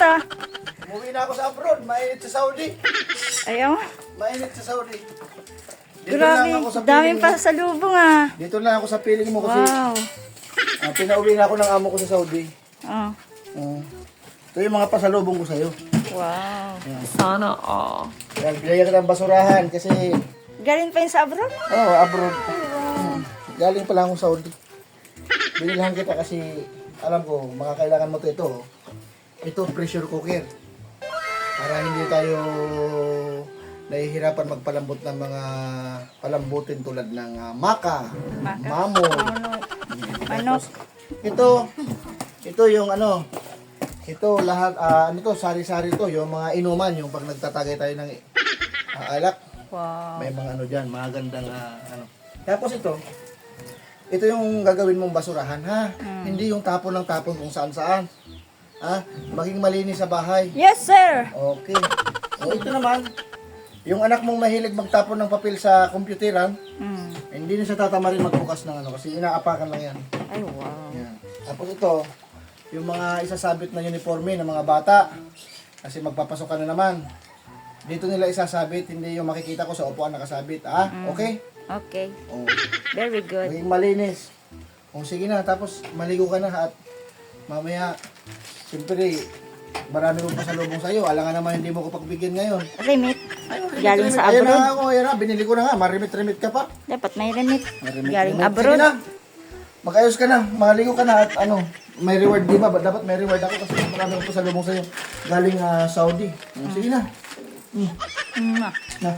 ah. Umuwi na ako sa abroad. Mainit sa Saudi. Ayaw. Mainit sa Saudi. Grabe, daming pasalubong ah. Dito lang ako sa piling mo kasi Wow. pinauwi na ako ng amo ko sa Saudi. Oh. Ito yung mga pasalubong ko sa'yo. Wow. Sana all. Yan, binigyan kita ng basurahan kasi Galing pa yun sa abroad? abroad. Galing pala akong Saudi. Binilhan kita kasi alam ko, makakailangan mo ito. Ito, pressure cooker. Para hindi tayo nahihirapan magpalambot ng mga palambutin tulad ng maka, mamon. Manok. Ito yung ito lahat, sari-sari to, yung mga inuman, yung pag nagtatagay tayo ng alak. Wow. May mga dyan, mga gandang Tapos ito yung gagawin mong basurahan, ha? Hindi yung tapon ng tapon kung saan-saan. Ha? Maging malinis sa bahay. Yes, sir. Okay. O ito naman, yung anak mong mahilig magtapon ng papel sa computeran, hindi na siya tatama rin magbukas ng kasi inaapakan lang yan. Ay, wow. Yan. Tapos ito, yung mga isasabit na uniforme ng mga bata, kasi magpapasok ka na naman. Dito nila isasabit, hindi yung makikita ko sa upuan nakasabit. Okay? Okay. O, Very good. maging malinis. O sige na, tapos maligo ka na at mamaya, siyempre, marami mong pasalubong sa'yo. Alangan naman hindi mo ko pagbigyan ngayon. Remit. Galing sa Ayun abroad. na ako, ayun na, binili ko na nga, marimit-rimit ka pa. Dapat may remit. Marimit-rimit. Galing Sige abroad. na. Mag-ayos ka na, maligo ka na at may reward di ba? Dapat may reward ako kasi marami akong pasalubong sa'yo. Galing Saudi. Sige na. Mwah. Na.